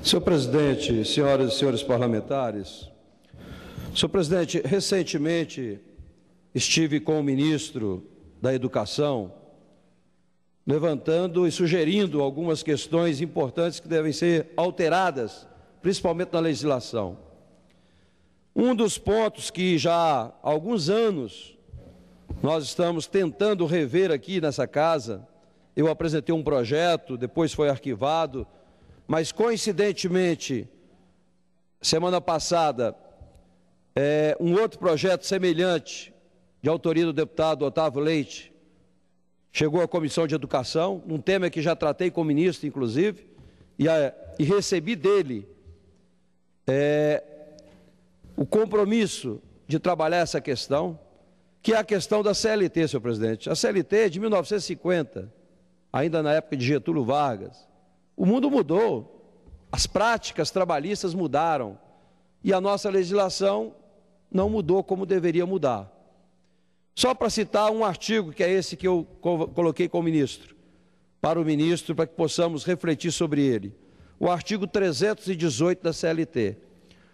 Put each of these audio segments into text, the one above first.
Senhor presidente, senhoras e senhores parlamentares, senhor presidente, recentemente estive com o ministro da Educação, levantando e sugerindo algumas questões importantes que devem ser alteradas, principalmente na legislação. Um dos pontos que já há alguns anos nós estamos tentando rever aqui nessa casa, eu apresentei um projeto, depois foi arquivado, mas coincidentemente, semana passada, um outro projeto semelhante, de autoria do deputado Otávio Leite, chegou à Comissão de Educação, um tema que já tratei com o ministro, inclusive, e recebi dele o compromisso de trabalhar essa questão, que é a questão da CLT, senhor presidente. A CLT é de 1950, ainda na época de Getúlio Vargas. O mundo mudou, as práticas trabalhistas mudaram e a nossa legislação não mudou como deveria mudar. Só para citar um artigo, que é esse que eu coloquei com o ministro, para que possamos refletir sobre ele. O artigo 318 da CLT.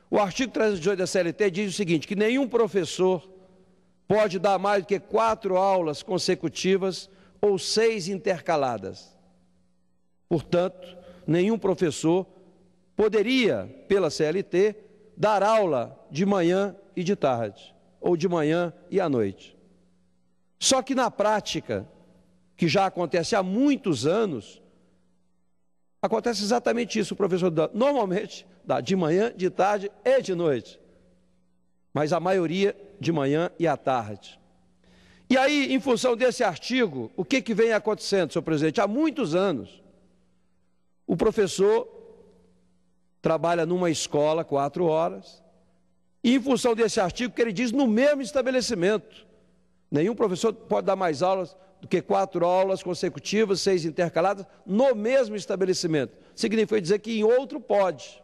O artigo 318 da CLT diz o seguinte, que nenhum professor pode dar mais do que 4 aulas consecutivas ou 6 intercaladas. Portanto, nenhum professor poderia, pela CLT, dar aula de manhã e de tarde, ou de manhã e à noite. Só que na prática, que já acontece há muitos anos, acontece exatamente isso, o professor normalmente dá de manhã, de tarde e de noite, mas a maioria de manhã e à tarde. E aí, em função desse artigo, o que vem acontecendo, senhor presidente? Há muitos anos, o professor trabalha numa escola 4 horas, e em função desse artigo, que ele diz no mesmo estabelecimento, nenhum professor pode dar mais aulas do que 4 aulas consecutivas, 6 intercaladas, no mesmo estabelecimento. Significa dizer que em outro pode.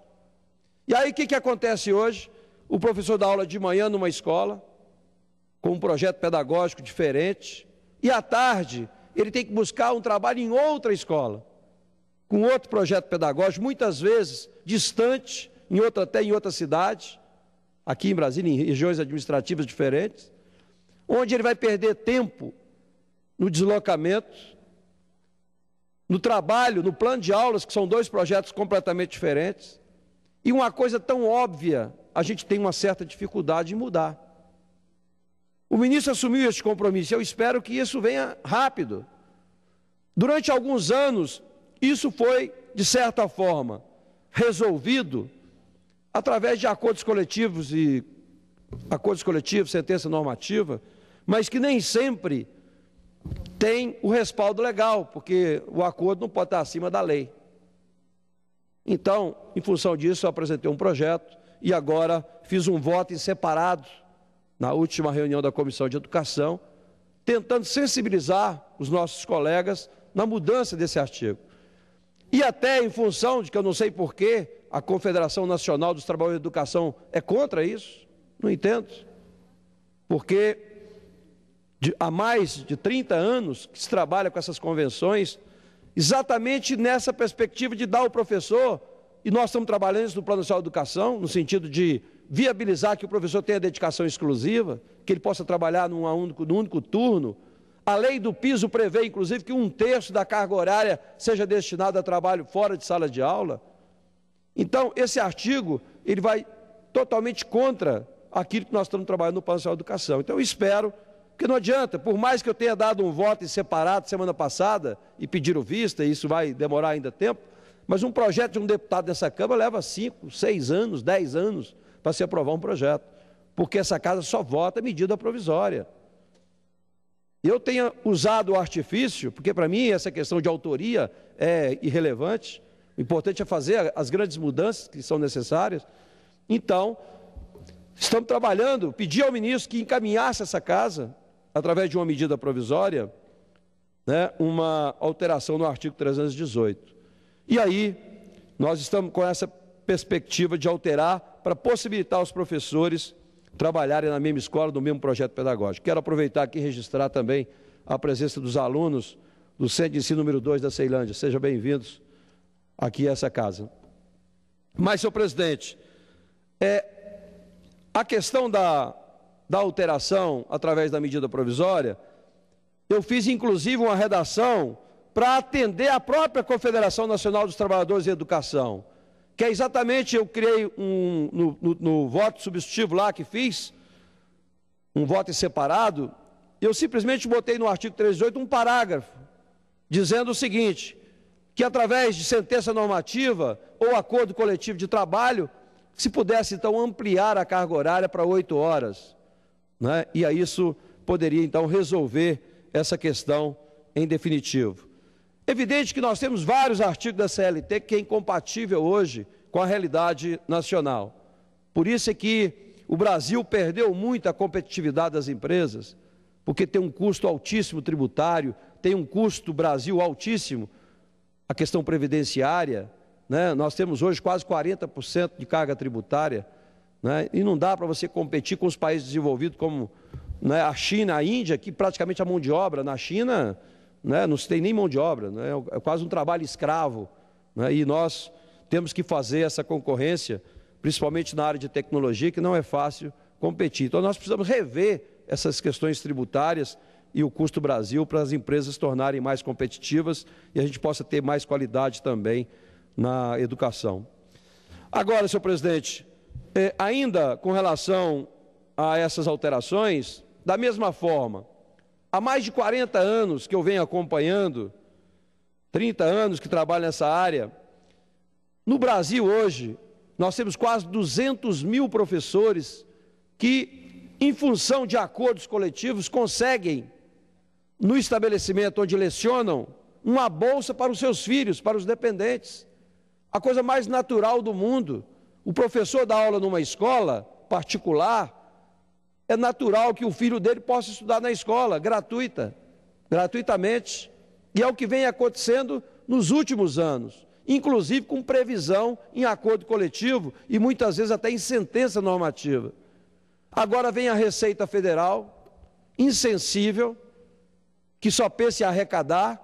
E aí o que acontece hoje? O professor dá aula de manhã numa escola, com um projeto pedagógico diferente, e à tarde ele tem que buscar um trabalho em outra escola, com outro projeto pedagógico, muitas vezes distante, até em outra cidade, aqui em Brasília, em regiões administrativas diferentes, onde ele vai perder tempo no deslocamento, no trabalho, no plano de aulas, que são 2 projetos completamente diferentes, e uma coisa tão óbvia, a gente tem uma certa dificuldade em mudar. O ministro assumiu esse compromisso, eu espero que isso venha rápido. Durante alguns anos, isso foi, de certa forma, resolvido através de acordos coletivos, sentença normativa, mas que nem sempre tem o respaldo legal, porque o acordo não pode estar acima da lei. Então, em função disso, eu apresentei um projeto e agora fiz um voto em separado na última reunião da Comissão de Educação, tentando sensibilizar os nossos colegas na mudança desse artigo. E até em função de que eu não sei porquê, a Confederação Nacional dos Trabalhadores de Educação é contra isso, não entendo, porque há mais de 30 anos que se trabalha com essas convenções, exatamente nessa perspectiva de dar ao professor, e nós estamos trabalhando isso no Plano Nacional de Educação, no sentido de viabilizar que o professor tenha dedicação exclusiva, que ele possa trabalhar num único turno. A lei do piso prevê, inclusive, que 1/3 da carga horária seja destinado a trabalho fora de sala de aula. Então, esse artigo, ele vai totalmente contra aquilo que nós estamos trabalhando no Plano Nacional de Educação. Então, eu espero, porque não adianta, por mais que eu tenha dado um voto em separado semana passada e pediram vista, e isso vai demorar ainda tempo, mas um projeto de um deputado dessa Câmara leva 5, 6 anos, 10 anos para se aprovar um projeto, porque essa casa só vota medida provisória. Eu tenho usado o artifício, porque para mim essa questão de autoria é irrelevante, o importante é fazer as grandes mudanças que são necessárias. Então, estamos trabalhando, pedi ao ministro que encaminhasse essa casa, através de uma medida provisória, uma alteração no artigo 318. E aí, nós estamos com essa perspectiva de alterar para possibilitar aos professores trabalharem na mesma escola, no mesmo projeto pedagógico. Quero aproveitar aqui e registrar também a presença dos alunos do Centro de Ensino número 2 da Ceilândia. Sejam bem-vindos aqui a essa casa. Mas, senhor presidente, a questão da alteração através da medida provisória, eu fiz inclusive uma redação para atender a própria Confederação Nacional dos Trabalhadores de Educação, que é exatamente, eu criei no voto substitutivo lá que fiz, um voto em separado, eu simplesmente botei no artigo 318 um parágrafo, dizendo o seguinte, que através de sentença normativa ou acordo coletivo de trabalho, se pudesse então ampliar a carga horária para 8 horas, né? E aí isso poderia então resolver essa questão em definitivo. Evidente que nós temos vários artigos da CLT que é incompatível hoje com a realidade nacional. Por isso é que o Brasil perdeu muito a competitividade das empresas, porque tem um custo altíssimo tributário, tem um custo Brasil altíssimo, a questão previdenciária, né? Nós temos hoje quase 40% de carga tributária, né? E não dá para você competir com os países desenvolvidos como, né, a China, a Índia, que praticamente a mão de obra na China, né, não se tem nem mão de obra, né, é quase um trabalho escravo, né, e nós temos que fazer essa concorrência, principalmente na área de tecnologia, que não é fácil competir. Então nós precisamos rever essas questões tributárias e o custo Brasil para as empresas se tornarem mais competitivas e a gente possa ter mais qualidade também na educação. Agora, senhor presidente, ainda com relação a essas alterações, da mesma forma, há mais de 40 anos que eu venho acompanhando, 30 anos que trabalho nessa área, no Brasil hoje, nós temos quase 200 mil professores que, em função de acordos coletivos, conseguem, no estabelecimento onde lecionam, uma bolsa para os seus filhos, para os dependentes. A coisa mais natural do mundo. O professor dá aula numa escola particular, é natural que o filho dele possa estudar na escola, gratuitamente. E é o que vem acontecendo nos últimos anos, inclusive com previsão em acordo coletivo e muitas vezes até em sentença normativa. Agora vem a Receita Federal, insensível, que só pensa em arrecadar,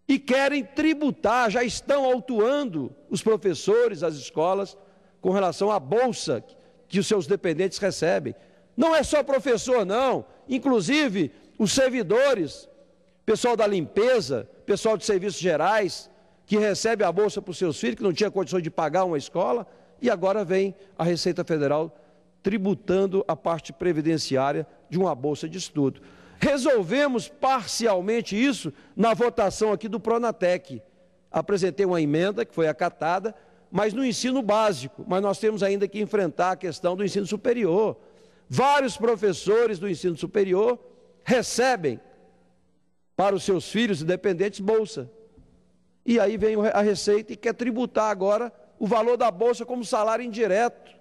e querem tributar, já estão autuando os professores, as escolas, com relação à bolsa que os seus dependentes recebem. Não é só professor, não, inclusive os servidores, pessoal da limpeza, pessoal de serviços gerais, que recebe a bolsa para os seus filhos, que não tinha condições de pagar uma escola, e agora vem a Receita Federal tributando a parte previdenciária de uma bolsa de estudo. Resolvemos parcialmente isso na votação aqui do Pronatec. Apresentei uma emenda que foi acatada, mas no ensino básico, mas nós temos ainda que enfrentar a questão do ensino superior. Vários professores do ensino superior recebem para os seus filhos e dependentes bolsa. E aí vem a Receita e quer tributar agora o valor da bolsa como salário indireto.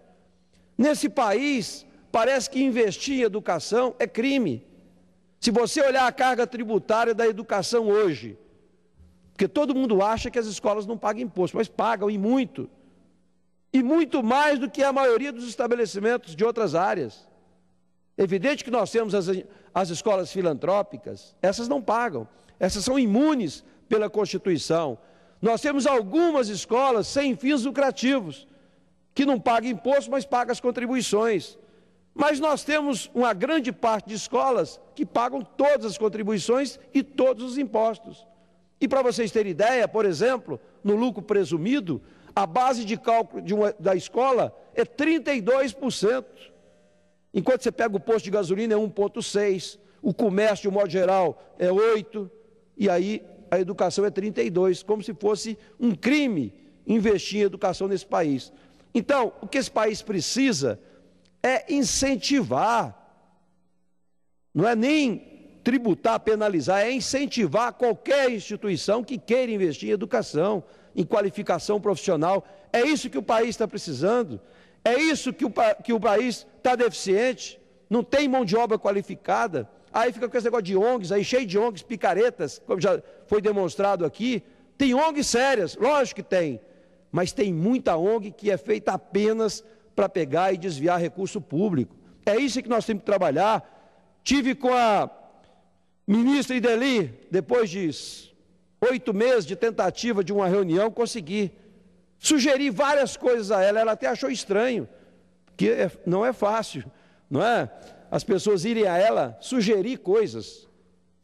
Nesse país, parece que investir em educação é crime. Se você olhar a carga tributária da educação hoje, porque todo mundo acha que as escolas não pagam imposto, mas pagam e muito mais do que a maioria dos estabelecimentos de outras áreas. É evidente que nós temos as escolas filantrópicas, essas não pagam, essas são imunes pela Constituição. Nós temos algumas escolas sem fins lucrativos, que não pagam imposto, mas pagam as contribuições. Mas nós temos uma grande parte de escolas que pagam todas as contribuições e todos os impostos. E para vocês terem ideia, por exemplo, no lucro presumido, a base de cálculo da escola é 32%. Enquanto você pega o posto de gasolina é 1,6%, o comércio, de um modo geral, é 8%, e aí a educação é 32%, como se fosse um crime investir em educação nesse país. Então, o que esse país precisa é incentivar, não é nem tributar, penalizar, é incentivar qualquer instituição que queira investir em educação, em qualificação profissional. É isso que o país está precisando, é isso que o país está deficiente, não tem mão de obra qualificada, aí fica com esse negócio de ONGs, aí cheio de ONGs picaretas, como já foi demonstrado aqui. Tem ONGs sérias, lógico que tem, mas tem muita ONG que é feita apenas para pegar e desviar recurso público. É isso que nós temos que trabalhar. Tive com a ministra Ideli, depois de 8 meses de tentativa de uma reunião, consegui Sugeri várias coisas a ela, ela até achou estranho, que não é fácil, não é? As pessoas irem a ela sugerir coisas,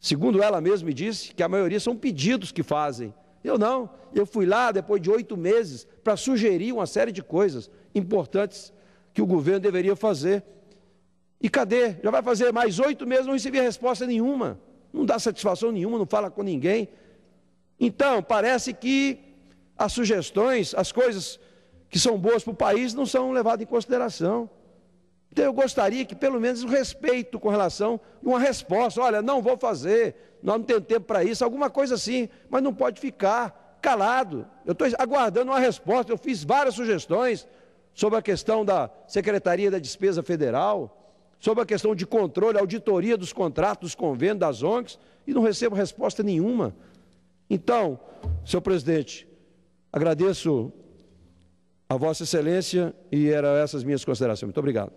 segundo ela mesma me disse, que a maioria são pedidos que fazem. Eu não, eu fui lá depois de 8 meses para sugerir uma série de coisas importantes que o governo deveria fazer. E cadê? Já vai fazer mais 8 meses, não recebi resposta nenhuma, não dá satisfação nenhuma, não fala com ninguém. Então, parece que as sugestões, as coisas que são boas para o país não são levadas em consideração. Então eu gostaria que pelo menos o respeito com relação a uma resposta, olha, não vou fazer, nós não temos tempo para isso, alguma coisa assim, mas não pode ficar calado. Eu estou aguardando uma resposta, eu fiz várias sugestões sobre a questão da Secretaria da Despesa Federal, sobre a questão de controle, auditoria dos contratos, dos convênios, das ONGs, e não recebo resposta nenhuma. Então, senhor presidente, agradeço a Vossa Excelência e eram essas minhas considerações. Muito obrigado.